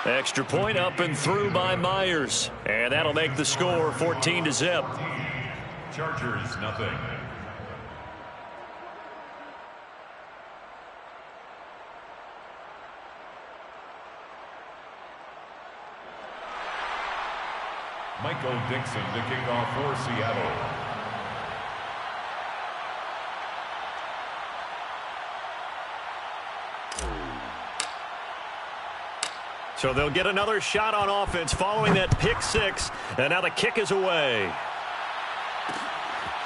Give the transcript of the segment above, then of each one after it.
Extra point up and through by Myers. And that'll make the score 14-0. Chargers, nothing. Michael Dixon to kick off for Seattle. So they'll get another shot on offense following that pick six. And now the kick is away.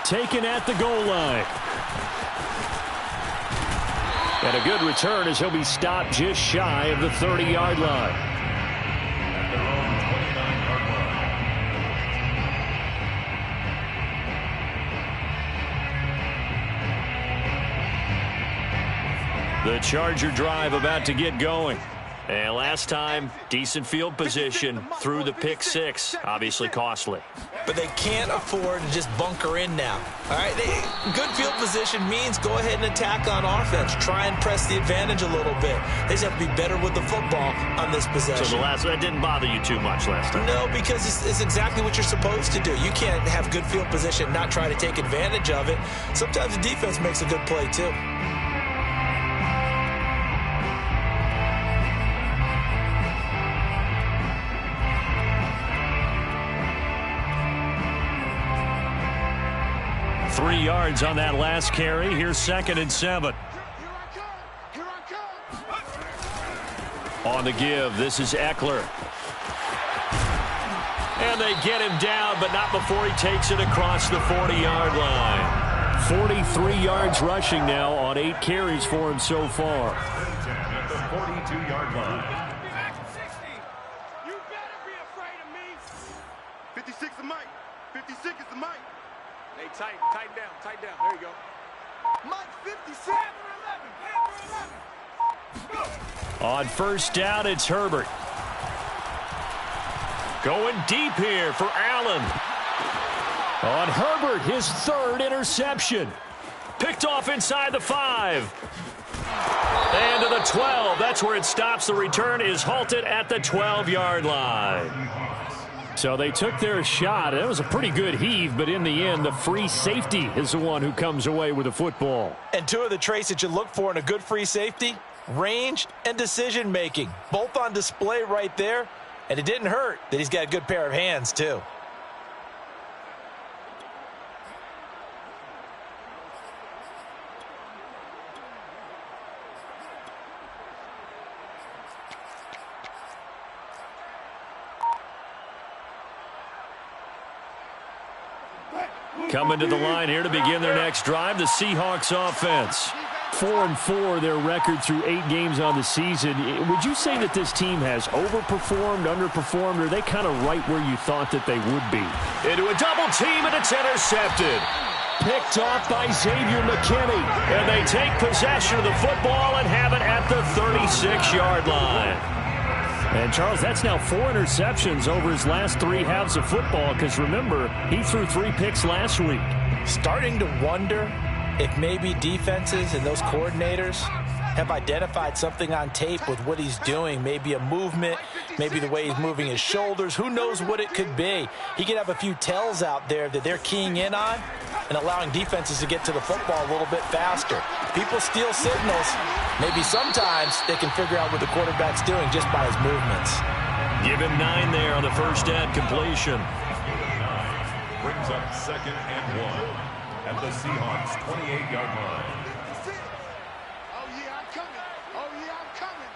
Taken at the goal line. And a good return as he'll be stopped just shy of the 30-yard line. At their own 29-yard line. The Charger drive about to get going. And last time, decent field position through the pick six. Obviously costly. But they can't afford to just bunker in now. All right, good field position means go ahead and attack on offense. Try and press the advantage a little bit. They just have to be better with the football on this possession. So that didn't bother you too much last time? No, because it's exactly what you're supposed to do. You can't have good field position and not try to take advantage of it. Sometimes the defense makes a good play too. Three yards on that last carry. Here's 2nd and 7. On the give, this is Eckler. And they get him down, but not before he takes it across the 40-yard line. 43 yards rushing now on 8 carries for him so far. At the 42-yard line. You better be afraid of me. 56 is Mike. 56 is the Mike. Hey, tighten down, tighten down. There you go. Mike 56. On first down, it's Herbert. Going deep here for Allen. On Herbert, his 3rd interception. Picked off inside the 5. And to the 12. That's where it stops. The return is halted at the 12-yard line. So they took their shot. It was a pretty good heave, but in the end, the free safety is the one who comes away with the football. And two of the traits that you look for in a good free safety, range and decision-making. Both on display right there. And it didn't hurt that he's got a good pair of hands, too. Coming to the line here to begin their next drive, the Seahawks offense. 4-4 their record through 8 games on the season. Would you say that this team has overperformed, underperformed, or are they kind of right where you thought that they would be? Into a double team, and it's intercepted. Picked off by Xavier McKinney. And they take possession of the football and have it at the 36-yard line. And, Charles, that's now 4 interceptions over his last 3 halves of football because, remember, he threw 3 picks last week. Starting to wonder if maybe defenses and those coordinators have identified something on tape with what he's doing. Maybe a movement, maybe the way he's moving his shoulders. Who knows what it could be? He could have a few tells out there that they're keying in on and allowing defenses to get to the football a little bit faster. People steal signals. Maybe sometimes they can figure out what the quarterback's doing just by his movements. Give him 9 there on the first down completion. 9 brings up 2nd and 1 at the Seahawks 28-yard line. Oh, yeah, I'm coming. Oh, yeah, I'm coming.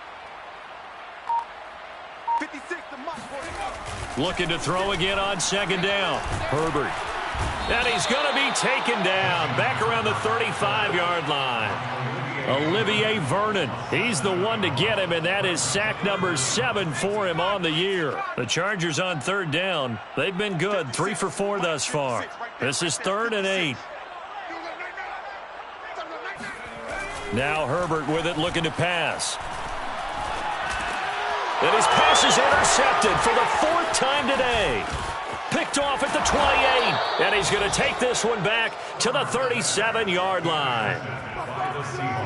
56 to Mike. Looking to throw again on 2nd down. Herbert. And he's going to be taken down back around the 35-yard line. Olivier Vernon. He's the one to get him, and that is sack number 7 for him on the year. The Chargers on 3rd down. They've been good. 3 for 4 thus far. This is 3rd and 8. Now Herbert with it, looking to pass. And his pass is intercepted for the 4th time today. picked off at the 28. And he's going to take this one back to the 37-yard line.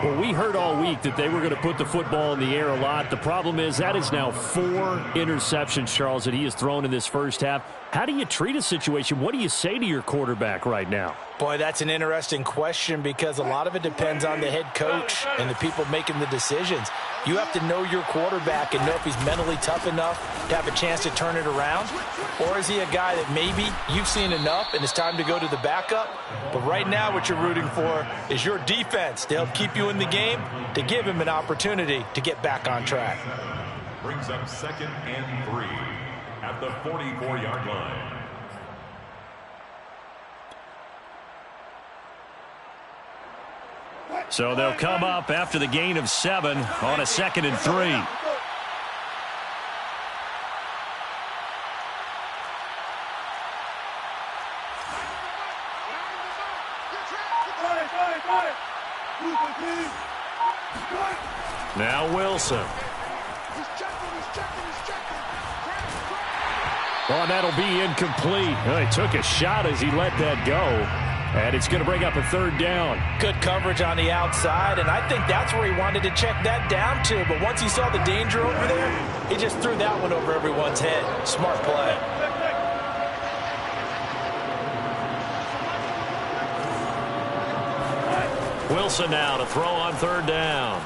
Well, we heard all week that they were going to put the football in the air a lot. The problem is that is now 4 interceptions, Charles, that he has thrown in this first half. How do you treat a situation? What do you say to your quarterback right now? Boy, that's an interesting question because a lot of it depends on the head coach and the people making the decisions. You have to know your quarterback and know if he's mentally tough enough to have a chance to turn it around. Or is he a guy that maybe you've seen enough and it's time to go to the backup? But right now what you're rooting for is your defense to help keep you in the game, to give him an opportunity to get back on track. Brings up 2nd and 3 at the 44-yard line. So they'll come up after the gain of 7 on a 2nd and 3. Now Wilson. Oh, that'll be incomplete. Well, he took a shot as he let that go. And it's going to bring up a 3rd down. Good coverage on the outside, and I think that's where he wanted to check that down to. But once he saw the danger over there, he just threw that one over everyone's head. Smart play. Wilson now to throw on 3rd down.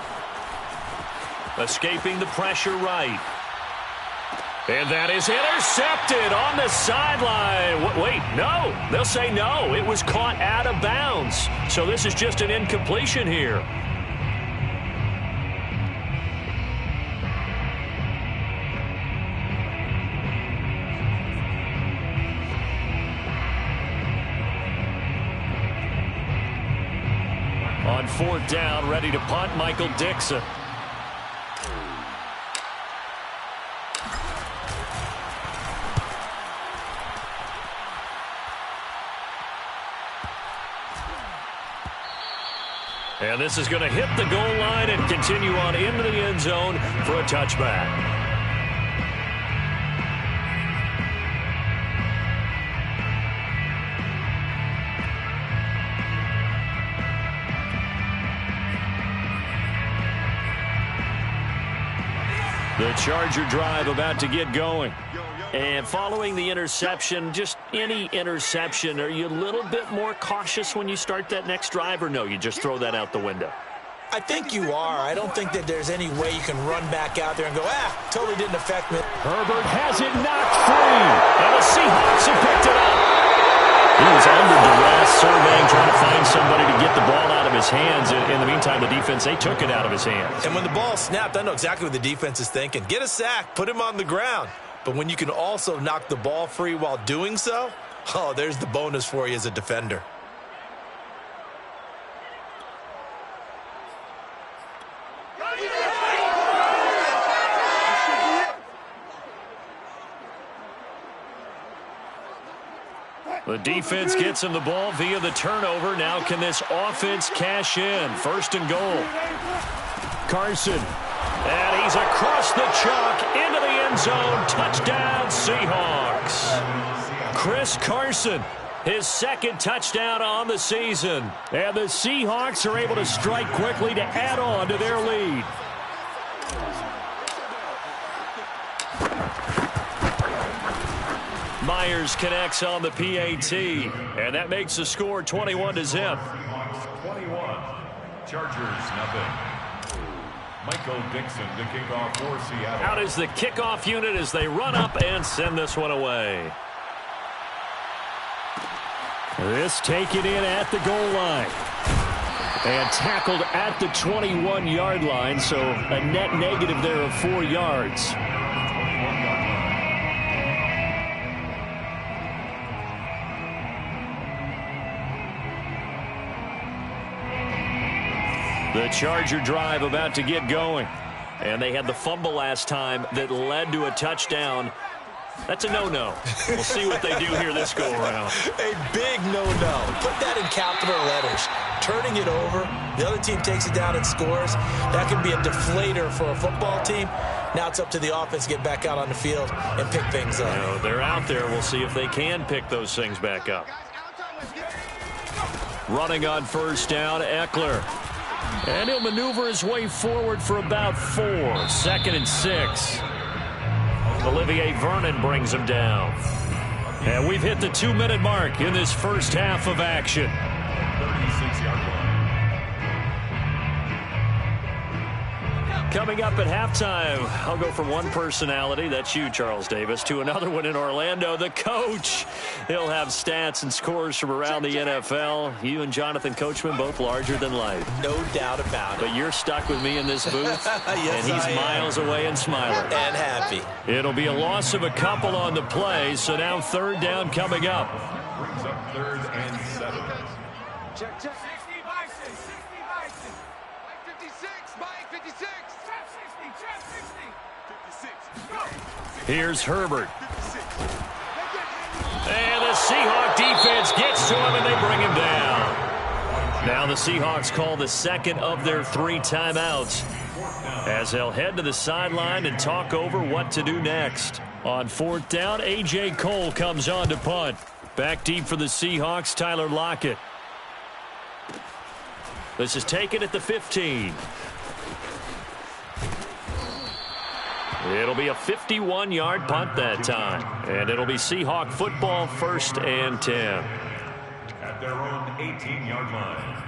Escaping the pressure right. And that is intercepted on the sideline. Wait, no. They'll say no. It was caught out of bounds. So this is just an incompletion here. On 4th down, ready to punt, Michael Dixon. And this is going to hit the goal line and continue on into the end zone for a touchback. The Charger drive about to get going. And following the interception, just any interception, are you a little bit more cautious when you start that next drive, or no, you just throw that out the window? I think you are. I don't think that there's any way you can run back out there and go, totally didn't affect me. Herbert has it knocked free, and the Seahawks have picked it up. He was under duress, surveying, trying to find somebody to get the ball out of his hands. In the meantime, the defense, they took it out of his hands. And when the ball snapped, I know exactly what the defense is thinking. Get a sack, put him on the ground. But when you can also knock the ball free while doing so, there's the bonus for you as a defender. The defense gets him the ball via the turnover. Now can this offense cash in? 1st and goal. Carson. And he's across the chalk into the end zone. Touchdown, Seahawks. Chris Carson, his 2nd touchdown on the season. And the Seahawks are able to strike quickly to add on to their lead. Myers connects on the PAT. And that makes the score 21-0. 21. Chargers, nothing. Michael Dixon to kick off for Seattle. Out is the kickoff unit as they run up and send this one away. This taken in at the goal line. And tackled at the 21-yard line, so a net negative there of 4 yards. The Charger drive about to get going. And they had the fumble last time that led to a touchdown. That's a no-no. We'll see what they do here this go-around. A big no-no. Put that in capital letters. Turning it over, the other team takes it down and scores. That can be a deflator for a football team. Now it's up to the offense to get back out on the field and pick things up. No, they're out there. We'll see if they can pick those things back up. Running on first down, Eckler. And he'll maneuver his way forward for about 4. 2nd and 6. Olivier Vernon brings him down. And we've hit the 2-minute mark in this first half of action. 36-yard line. Coming up at halftime, I'll go from one personality, that's you, Charles Davis, to another one in Orlando, the coach. He'll have stats and scores from around the NFL. You and Jonathan Coachman, both larger than life. No doubt about it. But you're stuck with me in this booth, yes, and he's miles away and smiling. And happy. It'll be a loss of a couple on the play, so now 3rd down coming up. Brings up 3rd and 7. Check, check. 60 Bison, 60 Bison. Mike 56, Mike 56. Check 60, check 60. 56, go. Here's Herbert. 56. And the Seahawk defense gets to him, and they bring him down. Now the Seahawks call the 2nd of their 3 timeouts as they'll head to the sideline and talk over what to do next. On 4th down, A.J. Cole comes on to punt. Back deep for the Seahawks, Tyler Lockett. This is taken at the 15. It'll be a 51-yard punt that time. And it'll be Seahawk football, 1st and 10. At their own 18-yard line.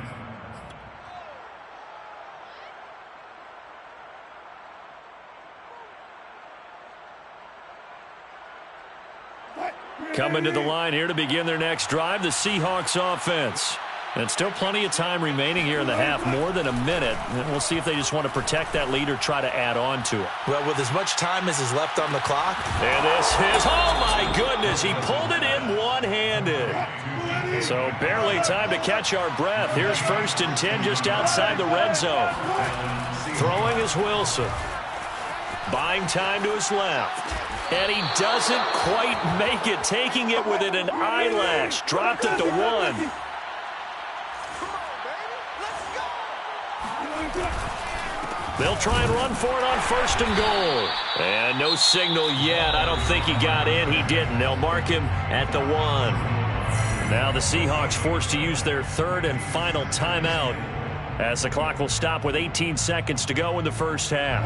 Coming to the line here to begin their next drive, the Seahawks offense. And still plenty of time remaining here in the half, more than a minute. And we'll see if they just want to protect that lead or try to add on to it. Well, with as much time as is left on the clock. And this is, oh my goodness, he pulled it in one-handed. So barely time to catch our breath. Here's 1st and 10 just outside the red zone. Throwing is Wilson. Buying time to his left. And he doesn't quite make it, taking it within an eyelash. Dropped it to 1. They'll try and run for it on 1st and goal. And no signal yet. I don't think he got in. He didn't. They'll mark him at the 1. Now the Seahawks forced to use their 3rd and final timeout as the clock will stop with 18 seconds to go in the first half.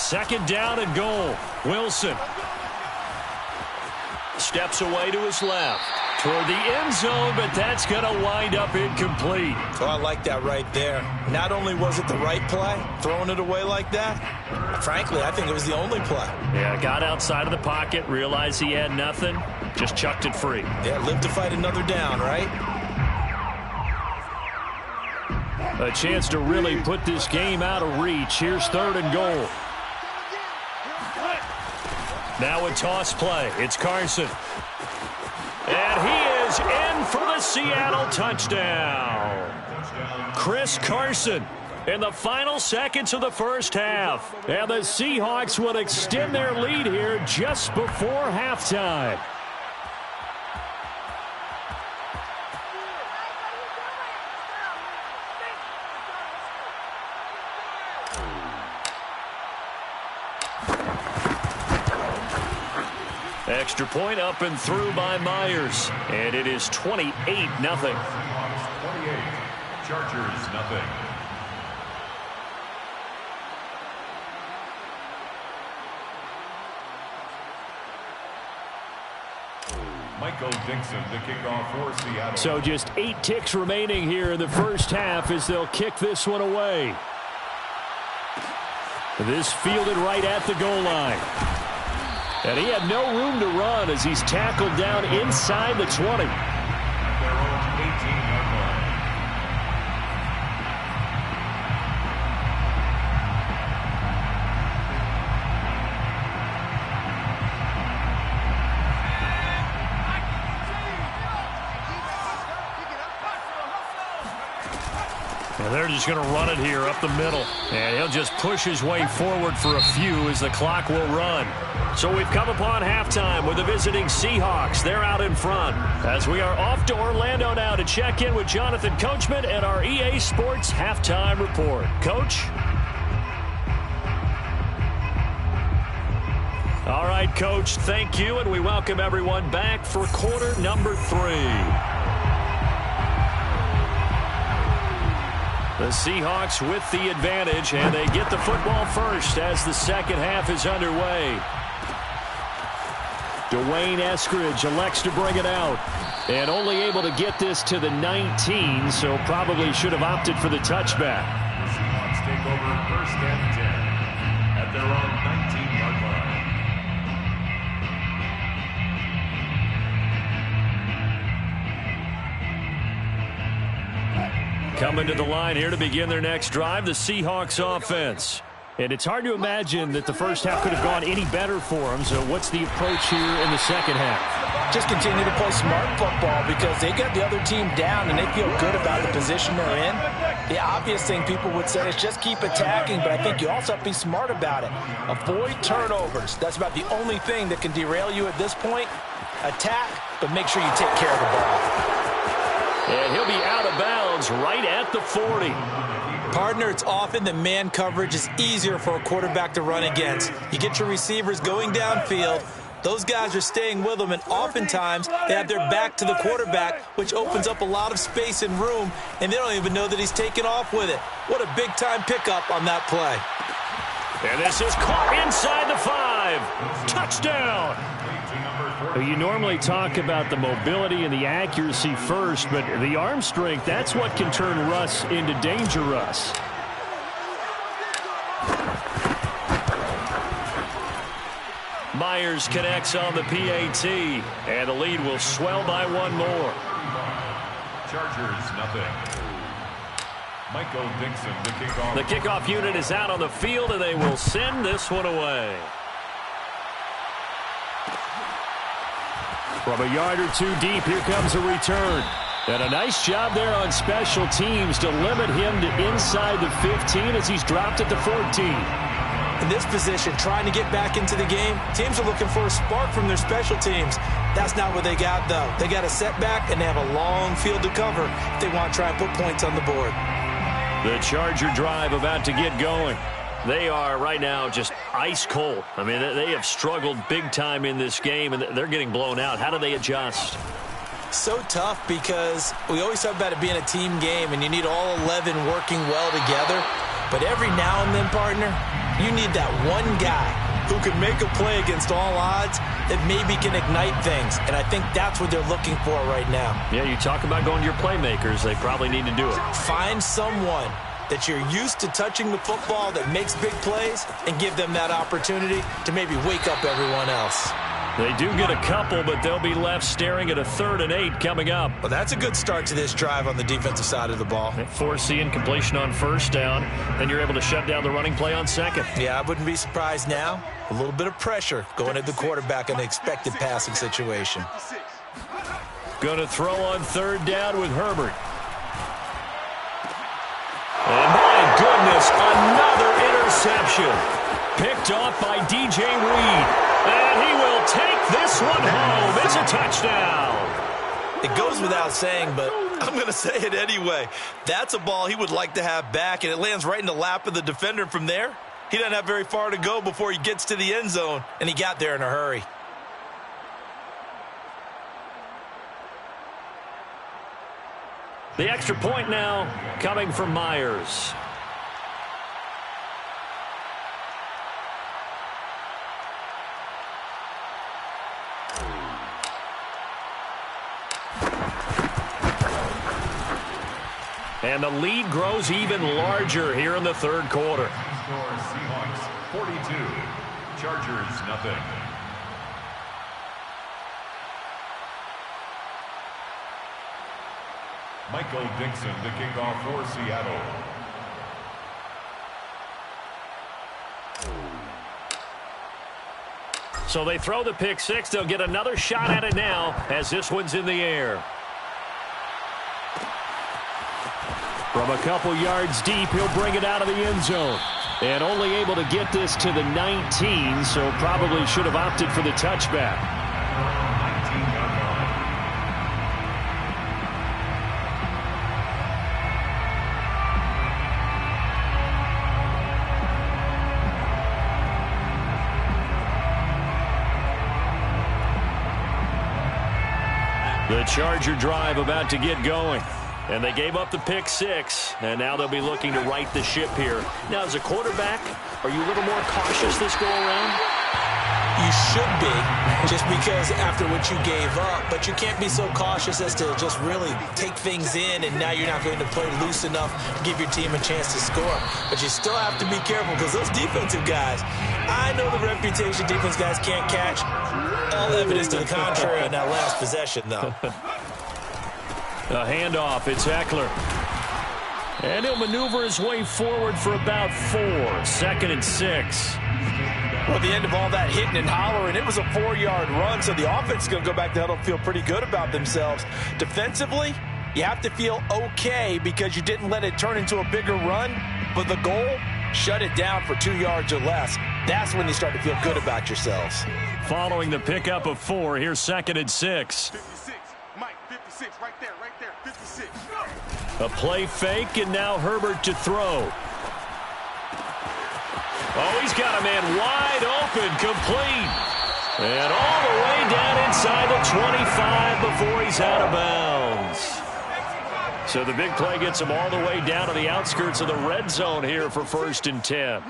Check 2nd down and goal. Wilson steps away to his left toward the end zone, but that's going to wind up incomplete. Oh, I like that right there. Not only was it the right play, throwing it away like that, frankly, I think it was the only play. Yeah, got outside of the pocket, realized he had nothing, just chucked it free. Yeah, live to fight another down, right? A chance to really put this game out of reach. Here's 3rd and goal. Now a toss play. It's Carson. And he is in for the Seattle touchdown. Chris Carson in the final seconds of the first half. And the Seahawks will extend their lead here just before halftime. Extra point up and through by Myers. And it is 28-0. 28. Chargers, nothing. Michael Dixon to kick off for Seattle. So just 8 ticks remaining here in the first half as they'll kick this one away. This fielded right at the goal line. And he had no room to run as he's tackled down inside the 20. Their own 18-yard line. And they're just going to run it here up the middle. And he'll just push his way forward for a few as the clock will run. So we've come upon halftime with the visiting Seahawks. They're out in front as we are off to Orlando now to check in with Jonathan Coachman and our EA Sports Halftime Report. Coach? All right, Coach, thank you, and we welcome everyone back for quarter number 3. The Seahawks with the advantage, and they get the football first as the second half is underway. Dwayne Eskridge elects to bring it out, and only able to get this to the 19, so probably should have opted for the touchback. The Seahawks take over first and 10 at their own 19-yard line. Coming to the line here to begin their next drive, the Seahawks offense. And it's hard to imagine that the first half could have gone any better for them. So what's the approach here in the second half? Just continue to play smart football because they got the other team down and they feel good about the position they're in. The obvious thing people would say is just keep attacking, but I think you also have to be smart about it. Avoid turnovers. That's about the only thing that can derail you at this point. Attack, but make sure you take care of the ball. And he'll be out of bounds right at the 40. Partner, it's often that man coverage is easier for a quarterback to run against. You get your receivers going downfield. Those guys are staying with them, and oftentimes they have their back to the quarterback, which opens up a lot of space and room, and they don't even know that he's taken off with it. What a big-time pickup on that play. And this is caught inside the 5. Touchdown. You normally talk about the mobility and the accuracy first, but the arm strength, that's what can turn Russ into danger Russ. Myers connects on the PAT, and the lead will swell by one more. Chargers, nothing. Michael Dixon, the kickoff. The kickoff unit is out on the field, and they will send this one away. From a yard or two deep, here comes a return. And a nice job there on special teams to limit him to inside the 15 as he's dropped at the 14. In this position, trying to get back into the game, teams are looking for a spark from their special teams. That's not what they got, though. They got a setback, and they have a long field to cover if they want to try and put points on the board. The Charger drive about to get going. They are right now just ice cold. I mean, they have struggled big time in this game, and they're getting blown out. How do they adjust? So tough because we always talk about it being a team game, and you need all 11 working well together. But every now and then, partner, you need that one guy who can make a play against all odds that maybe can ignite things. And I think that's what they're looking for right now. Yeah, you talk about going to your playmakers. They probably need to do it. Find someone that you're used to touching the football that makes big plays and give them that opportunity to maybe wake up everyone else. They do get a couple, but they'll be left staring at a 3rd and 8 coming up. Well, that's a good start to this drive on the defensive side of the ball. Force the incompletion on first down, then you're able to shut down the running play on second. Yeah, I wouldn't be surprised now. A little bit of pressure going at the quarterback in an expected passing situation. Going to throw on 3rd down with Herbert. And my goodness, another interception. Picked off by DJ Reed. And he will take this one home. It's a touchdown. It goes without saying, but I'm going to say it anyway. That's a ball he would like to have back, and it lands right in the lap of the defender. From there, he doesn't have very far to go before he gets to the end zone, and he got there in a hurry. The extra point now coming from Myers. And the lead grows even larger here in the 3rd quarter. Score Seahawks 42, Chargers nothing. Michael Dixon, the kickoff for Seattle. So they throw the pick 6. They'll get another shot at it now as this one's in the air. From a couple yards deep, he'll bring it out of the end zone. And only able to get this to the 19, so probably should have opted for the touchback. The Charger drive about to get going. And they gave up the pick 6, and now they'll be looking to right the ship here. Now, as a quarterback, are you a little more cautious this go-around? You should be, just because after what you gave up, but you can't be so cautious as to just really take things in, and now you're not going to play loose enough to give your team a chance to score. But you still have to be careful, because those defensive guys, I know the reputation defense guys can't catch. All evidence to the contrary on that last possession, though. A handoff, it's Eckler. And he'll maneuver his way forward for about 4. 2nd and 6. Well, at the end of all that hitting and hollering, it was a 4-yard run, so the offense is going to go back to huddle and feel pretty good about themselves. Defensively, you have to feel okay because you didn't let it turn into a bigger run, but the goal, shut it down for 2 yards or less. That's when you start to feel good about yourselves. Following the pickup of 4, here's 2nd and 6. 56. Mike, 56. Right there. 56. A play fake, and now Herbert to throw. Oh, he's got a man wide open, complete. And all the way down inside the 25 before he's out of bounds. So the big play gets him all the way down to the outskirts of the red zone here for 1st and 10.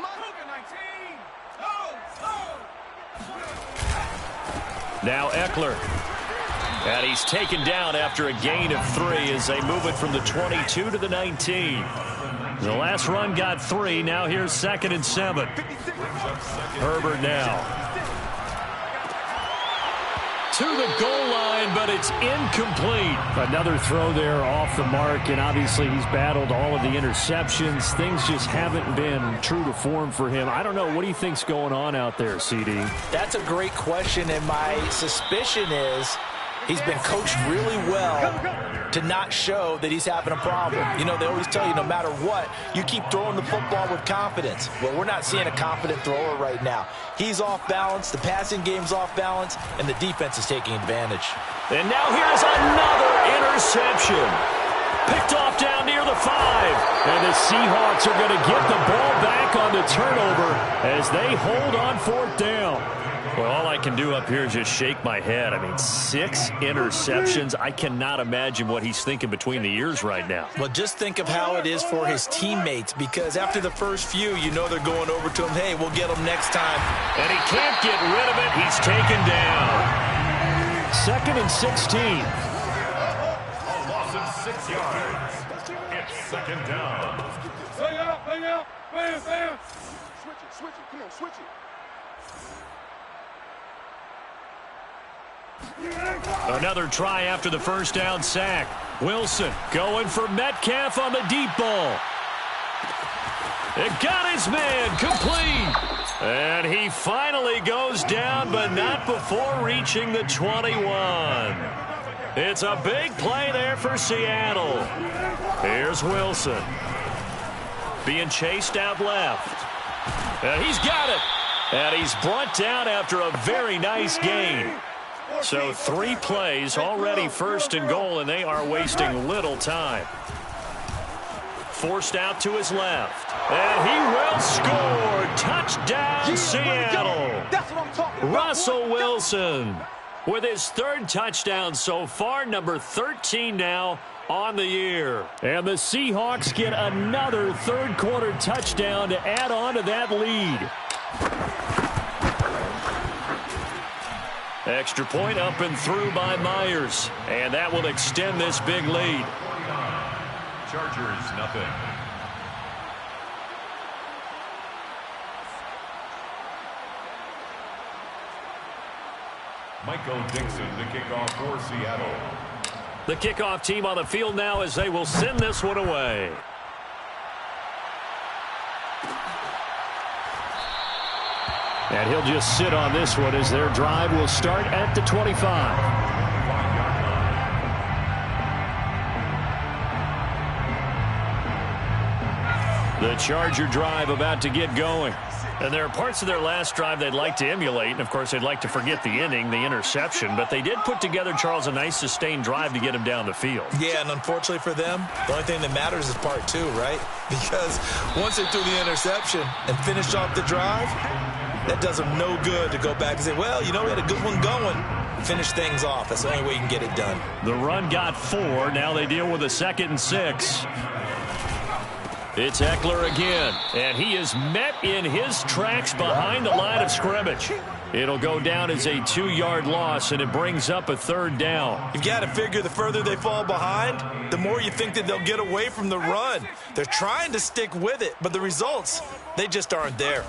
Now Eckler. And he's taken down after a gain of 3 as they move it from the 22 to the 19. The last run got 3. Now here's 2nd and 7. Herbert now. To the goal line, but it's incomplete. Another throw there off the mark, and obviously he's battled all of the interceptions. Things just haven't been true to form for him. I don't know. What do you think's going on out there, CD? That's a great question, and my suspicion is he's been coached really well to not show that he's having a problem. You know, they always tell you no matter what, you keep throwing the football with confidence. Well, we're not seeing a confident thrower right now. He's off balance, the passing game's off balance, and the defense is taking advantage. And now here's another interception. Picked off down near the 5. And the Seahawks are going to get the ball back on the turnover as they hold on 4th down. Well, all I can do up here is just shake my head. I mean, 6 interceptions. I cannot imagine what he's thinking between the ears right now. Well, just think of how it is for his teammates, because after the first few, you know they're going over to him, hey, we'll get him next time. And he can't get rid of it. He's taken down. 2nd and 16. A loss of 6 yards. It's 2nd down. Bang out. Bam. Switch it. Come on, switch it. Another try after the first down sack. Wilson going for Metcalf on the deep ball. It got his man complete. And he finally goes down, but not before reaching the 21. It's a big play there for Seattle. Here's Wilson. Being chased out left. And he's got it. And he's brought down after a very nice gain. So 3 plays, already 1st and goal, and they are wasting little time. Forced out to his left. And he will score. Touchdown, Seattle. Russell Wilson with his 3rd touchdown so far, number 13 now on the year. And the Seahawks get another 3rd quarter touchdown to add on to that lead. Extra point up and through by Myers. And that will extend this big lead. Chargers, nothing. Michael Dixon, the kickoff for Seattle. The kickoff team on the field now as they will send this one away. And he'll just sit on this one as their drive will start at the 25. The Charger drive about to get going. And there are parts of their last drive they'd like to emulate, and, of course, they'd like to forget the inning, the interception. But they did put together, Charles, a nice sustained drive to get him down the field. Yeah, and unfortunately for them, the only thing that matters is part two, right? Because once they threw the interception and finished off the drive, that does them no good to go back and say, well, you know, we had a good one going. Finish things off. That's the only way you can get it done. The run got 4. Now they deal with a 2nd and 6. It's Eckler again, and he is met in his tracks behind the line of scrimmage. It'll go down as a 2-yard loss, and it brings up a 3rd down. You've got to figure the further they fall behind, the more you think that they'll get away from the run. They're trying to stick with it, but the results, they just aren't there.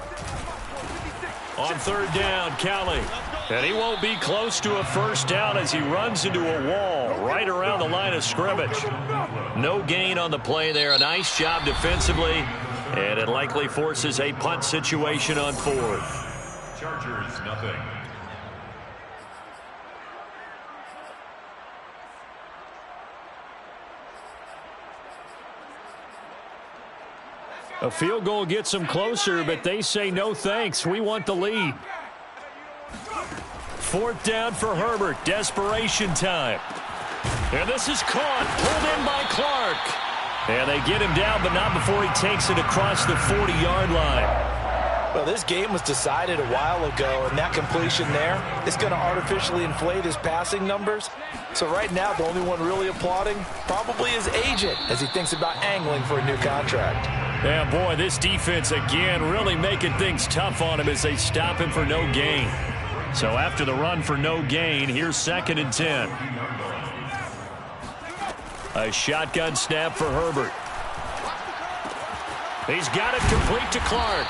On 3rd down, Kelly. And he won't be close to a 1st down as he runs into a wall right around the line of scrimmage. No gain on the play there. A nice job defensively. And it likely forces a punt situation on 4th. Chargers, nothing. A field goal gets them closer, but they say no thanks. We want the lead. 4th down for Herbert. Desperation time. And this is caught. Pulled in by Clark. And they get him down, but not before he takes it across the 40-yard line. Well, this game was decided a while ago, and that completion there is going to artificially inflate his passing numbers. So right now, the only one really applauding probably his agent as he thinks about angling for a new contract. Yeah, boy, this defense again really making things tough on him as they stop him for no gain. So after the run for no gain, here's 2nd and 10. A shotgun snap for Herbert. He's got it complete to Clark.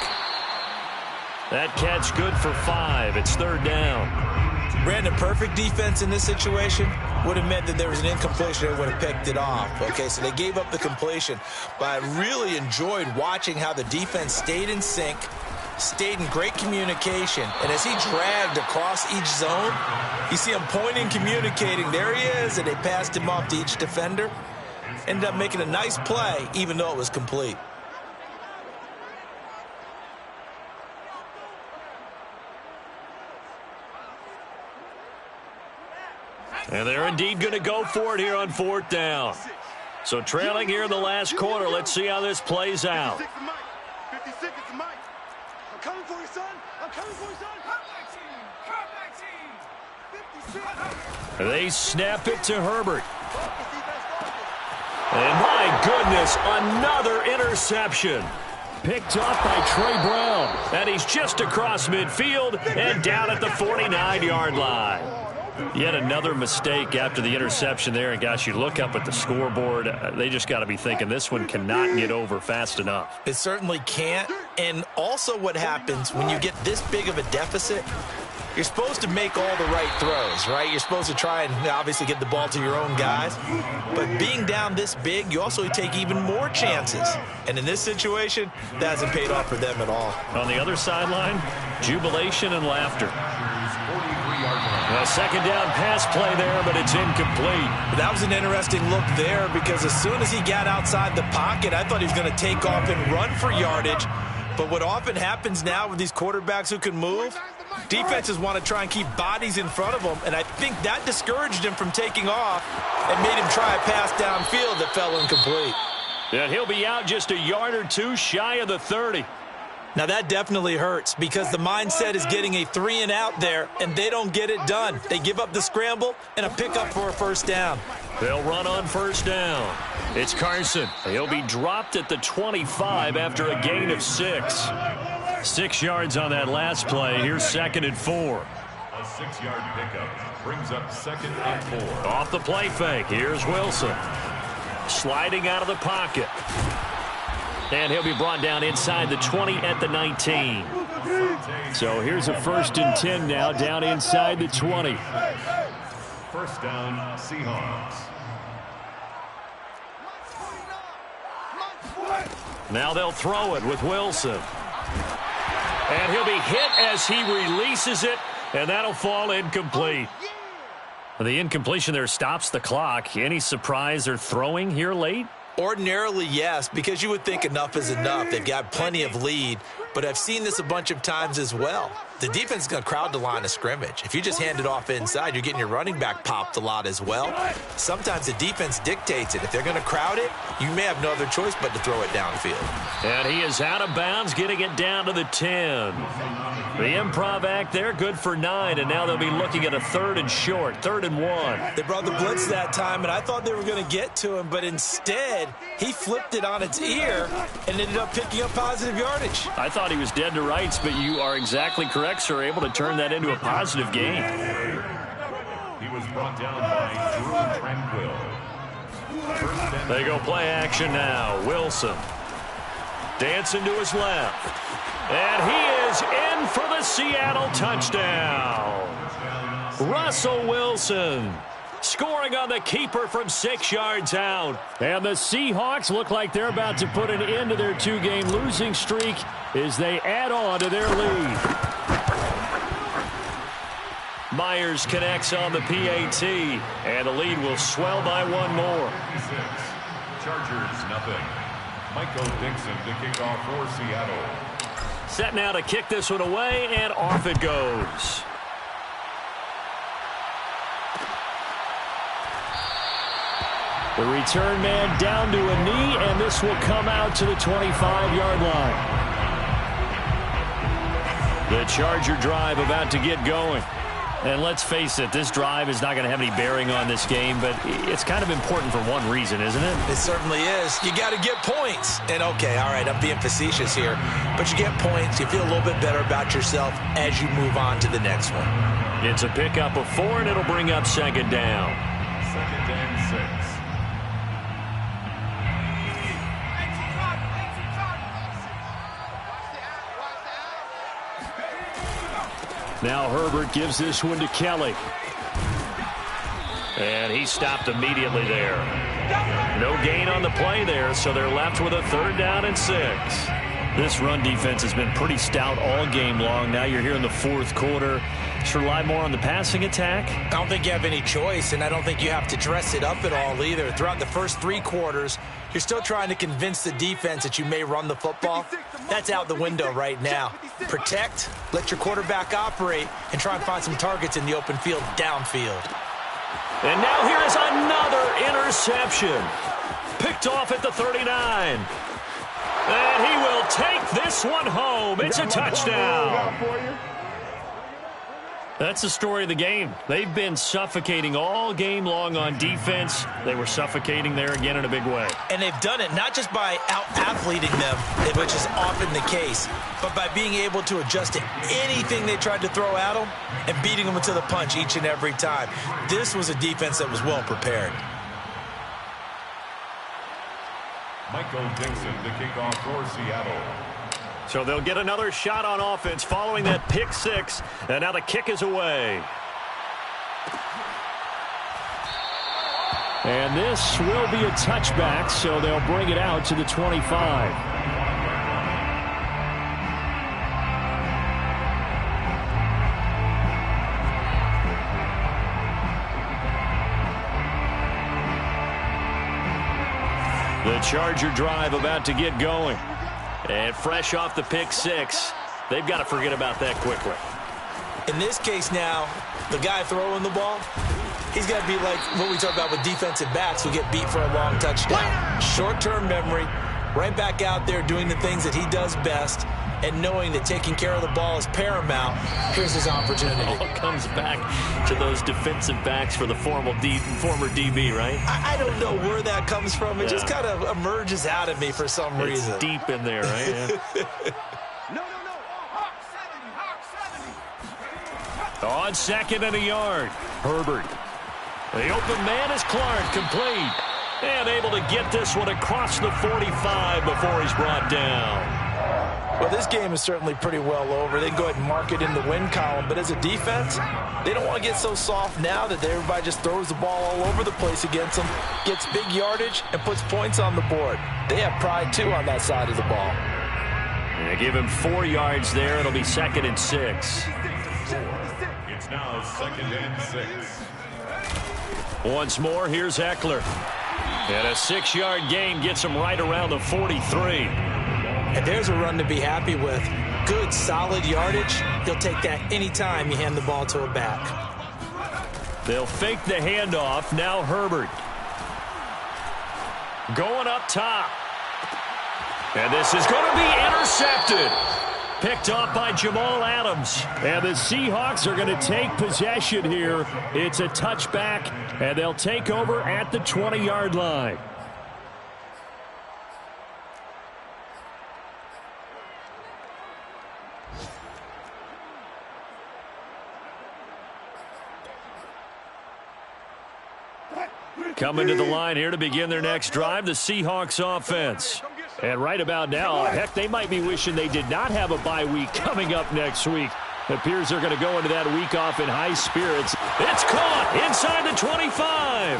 That catch good for 5. It's 3rd down. Brandon, perfect defense in this situation would have meant that there was an incompletion. They would have picked it off. Okay, so they gave up the completion. But I really enjoyed watching how the defense stayed in sync, stayed in great communication. And as he dragged across each zone, you see him pointing, communicating. There he is, and they passed him off to each defender. Ended up making a nice play, even though it was complete. And they're indeed going to go for it here on 4th down. So trailing here in the last quarter. Let's see how this plays out. 56 is Mike. I'm coming for you, son. I'm coming for you, son. Come back, team. 56. They snap it to Herbert. And my goodness, another interception. Picked off by Trey Brown. And he's just across midfield and down at the 49-yard line. Yet another mistake after the interception there. And, gosh, you look up at the scoreboard. They just got to be thinking this one cannot get over fast enough. It certainly can't. And also what happens when you get this big of a deficit, you're supposed to make all the right throws, right? You're supposed to try and obviously get the ball to your own guys. But being down this big, you also take even more chances. And in this situation, that hasn't paid off for them at all. On the other sideline, jubilation and laughter. A 2nd down pass play there, but it's incomplete. That was an interesting look there because as soon as he got outside the pocket, I thought he was going to take off and run for yardage. But what often happens now with these quarterbacks who can move, defenses want to try and keep bodies in front of them, and I think that discouraged him from taking off and made him try a pass downfield that fell incomplete. And he'll be out just a yard or two shy of the 30. Now that definitely hurts because the mindset is getting a 3-and-out there, and they don't get it done. They give up the scramble and a pickup for a 1st down. They'll run on 1st down. It's Carson. He'll be dropped at the 25 after a gain of 6. 6 yards on that last play. Here's 2nd and 4. A 6-yard pickup brings up 2nd and 4. Off the play fake. Here's Wilson. Sliding out of the pocket. And he'll be brought down inside the 20 at the 19. So here's a 1st and 10 now down inside the 20. 1st down, Seahawks. Now they'll throw it with Wilson. And he'll be hit as he releases it, and that'll fall incomplete. The incompletion there stops the clock. Any surprise they're throwing here late? Ordinarily, yes, because you would think enough is enough. They've got plenty of lead, but I've seen this a bunch of times as well. The defense is going to crowd the line of scrimmage. If you just hand it off inside, you're getting your running back popped a lot as well. Sometimes the defense dictates it. If they're going to crowd it, you may have no other choice but to throw it downfield. And he is out of bounds, getting it down to the 10. The improv act there, good for 9, and now they'll be looking at a 3rd and short, 3rd and 1. They brought the blitz that time, and I thought they were going to get to him, but instead, he flipped it on its ear and ended up picking up positive yardage. I thought he was dead to rights, but you are exactly correct, sir, able to turn that into a positive gain. He was brought down by Drew Tranquil. They go play action now. Wilson dancing to his left. And he is in for the Seattle touchdown. Russell Wilson scoring on the keeper from 6 yards out. And the Seahawks look like they're about to put an end to their 2-game losing streak as they add on to their lead. Myers connects on the PAT, and the lead will swell by 1 more. Chargers, nothing. Michael Dixon to kick off for Seattle. Set now to kick this one away, and off it goes. The return man down to a knee, and this will come out to the 25-yard line. The Charger drive about to get going. And let's face it, this drive is not going to have any bearing on this game, but it's kind of important for one reason, isn't it? It certainly is. You got to get points. And, okay, all right, I'm being facetious here, but you get points. You feel a little bit better about yourself as you move on to the next one. It's a pickup of 4, and it'll bring up 2nd down. 2nd and 6. Now Herbert gives this one to Kelly. And he stopped immediately there. No gain on the play there, so they're left with a 3rd down and 6. This run defense has been pretty stout all game long. Now you're here in the 4th quarter. Should rely more on the passing attack? I don't think you have any choice, and I don't think you have to dress it up at all either. Throughout the first 3 quarters, you're still trying to convince the defense that you may run the football. That's out the window right now. Protect, let your quarterback operate, and try and find some targets in the open field downfield. And now here is another interception. Picked off at the 39. And he will take this one home. It's a touchdown. That's the story of the game. They've been suffocating all game long on defense. They were suffocating there again in a big way. And they've done it not just by out-athleting them, which is often the case, but by being able to adjust to anything they tried to throw at them and beating them to the punch each and every time. This was a defense that was well prepared. Michael Dixon to kick off for Seattle. So they'll get another shot on offense following that pick 6. And now the kick is away. And this will be a touchback, so they'll bring it out to the 25. The Charger drive about to get going. And fresh off the pick 6, they've got to forget about that quickly. In this case now, the guy throwing the ball, he's got to be like what we talk about with defensive backs who get beat for a long touchdown. Short-term memory, right back out there doing the things that he does best, and knowing that taking care of the ball is paramount. Here's his opportunity. It all comes back to those defensive backs for the former DB, right? I don't know where that comes from. It just kind of emerges out of me for some reason. It's deep in there, right? Yeah. No. Hawk 70. On 2nd and a yard, Herbert. The open man is Clark, complete. And able to get this one across the 45 before he's brought down. Well, this game is certainly pretty well over. They can go ahead and mark it in the win column. But as a defense, they don't want to get so soft now that everybody just throws the ball all over the place against them, gets big yardage, and puts points on the board. They have pride, too, on that side of the ball. They give him 4 yards there. It'll be 2nd and 6. It's now 2nd and 6. Once more, here's Eckler. And a 6-yard gain gets him right around the 43. And there's a run to be happy with. Good, solid yardage. He'll take that anytime you hand the ball to a back. They'll fake the handoff. Now Herbert. Going up top. And this is going to be intercepted. Picked off by Jamal Adams. And the Seahawks are going to take possession here. It's a touchback, and they'll take over at the 20-yard line. Coming to the line here to begin their next drive, the Seahawks offense. And right about now, heck, they might be wishing they did not have a bye week coming up next week. It appears they're going to go into that week off in high spirits. It's caught inside the 25.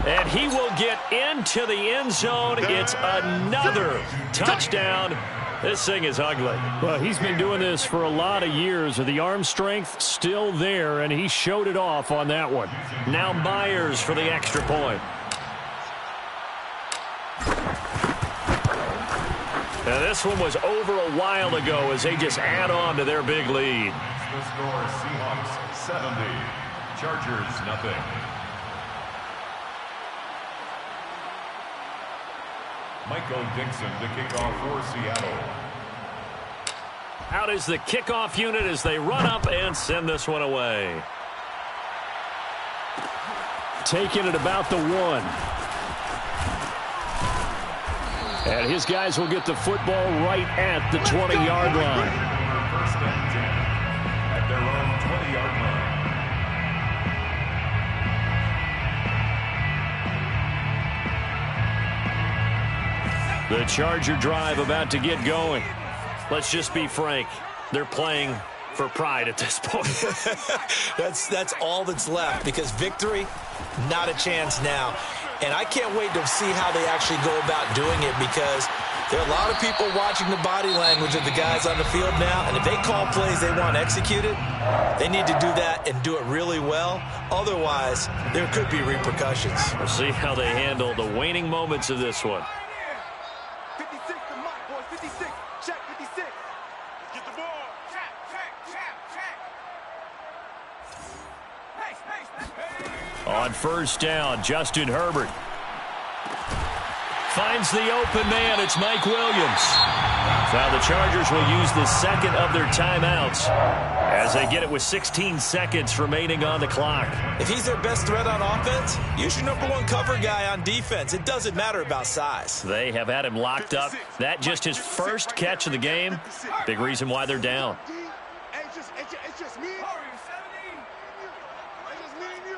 And he will get into the end zone. It's another touchdown. This thing is ugly. Well, he's been doing this for a lot of years. The arm strength still there, and he showed it off on that one. Now Myers for the extra point. Now this one was over a while ago as they just add on to their big lead. The score, Seahawks 70, Chargers nothing. Michael Dixon to kick off for Seattle. Out is the kickoff unit as they run up and send this one away. Taking it about the 1. And his guys will get the football right at the 20-yard line. First and 10 at their own 20-yard line. The Charger drive about to get going. Let's just be frank. They're playing for pride at this point. That's all that's left, because victory, not a chance now. And I can't wait to see how they actually go about doing it, because there are a lot of people watching the body language of the guys on the field now, and if they call plays they want executed, they need to do that and do it really well. Otherwise, there could be repercussions. We'll see how they handle the waning moments of this one. 56 to Mike, boys. 56. Check 56. Get the ball. Check. On first down, Justin Herbert finds the open man. It's Mike Williams. Now the Chargers will use the second of their timeouts as they get it with 16 seconds remaining on the clock. If he's their best threat on offense, use your #1 cover guy on defense. It doesn't matter about size. They have had him locked up. That just his first catch of the game. Big reason why they're down. It's just me. It's just me and you.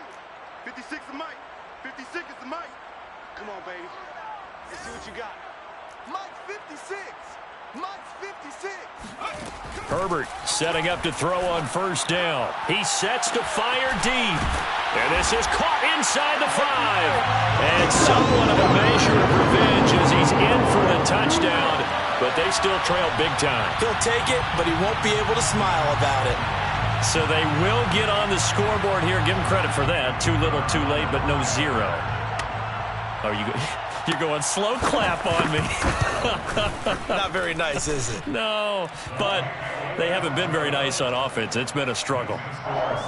56 is Mike. 56 is the Mike. Come on, baby. Let's see what you got. Mike's 56. Mike's 56. Herbert setting up to throw on first down. He sets to fire deep. And this is caught inside the 5. And somewhat of a measure of revenge as he's in for the touchdown. But they still trail big time. He'll take it, but he won't be able to smile about it. So they will get on the scoreboard here. Give them credit for that. Too little, too late, but no 0. Oh, you're going slow clap on me. Not very nice, is it? No, but they haven't been very nice on offense. It's been a struggle.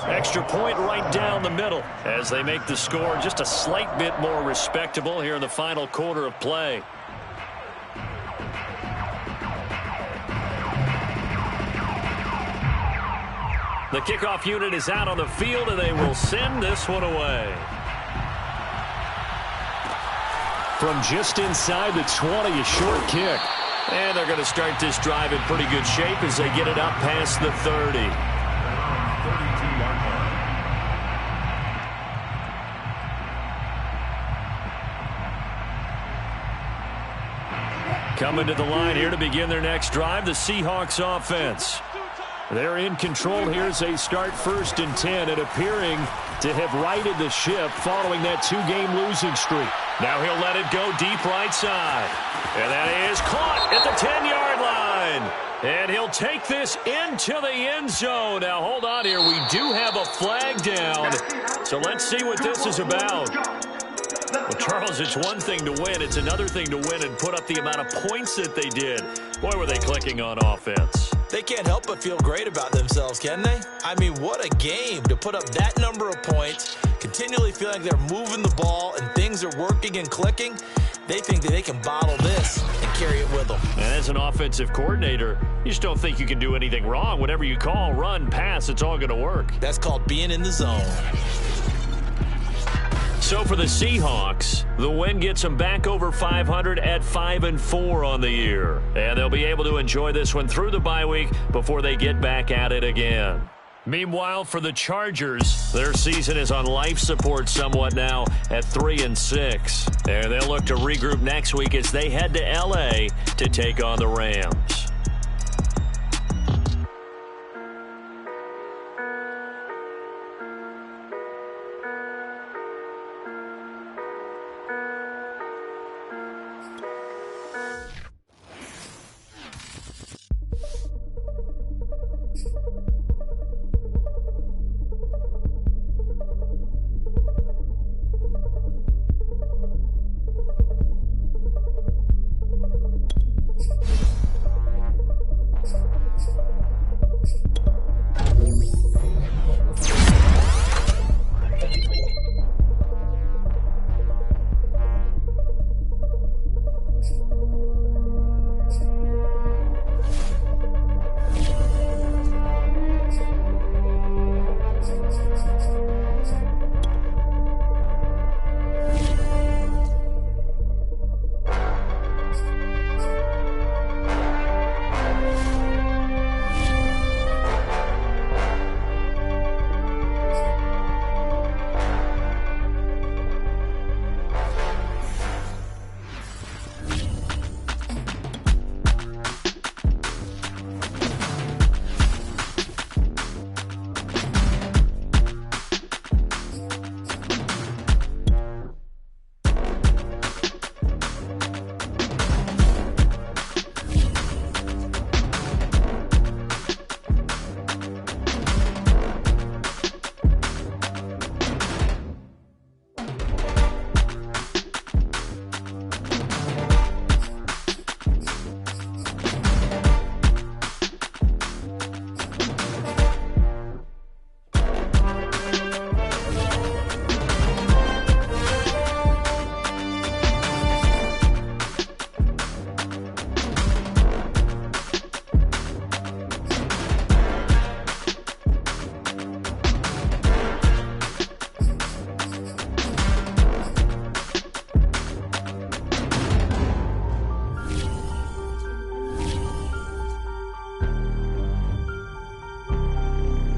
Extra point right down the middle as they make the score just a slight bit more respectable here in the final quarter of play. The kickoff unit is out on the field, and they will send this one away. From just inside the 20, a short kick. And they're going to start this drive in pretty good shape as they get it up past the 30. 32-yard line. Coming to the line here to begin their next drive, the Seahawks offense. They're in control here as they start first and 10 and appearing to have righted the ship following that 2-game losing streak. Now he'll let it go deep right side. And that is caught at the 10-yard line. And he'll take this into the end zone. Now hold on here. We do have a flag down. So let's see what this is about. Well, Charles, it's one thing to win. It's another thing to win and put up the amount of points that they did. Boy, were they clicking on offense. They can't help but feel great about themselves, can they? I mean, what a game to put up that number of points, continually feeling like they're moving the ball and things are working and clicking. They think that they can bottle this and carry it with them. And as an offensive coordinator, you just don't think you can do anything wrong. Whatever you call, run, pass, it's all going to work. That's called being in the zone. So for the Seahawks, the win gets them back over 500 at 5-4 on the year. And they'll be able to enjoy this one through the bye week before they get back at it again. Meanwhile, for the Chargers, their season is on life support somewhat now at 3-6. And they'll look to regroup next week as they head to L.A. to take on the Rams.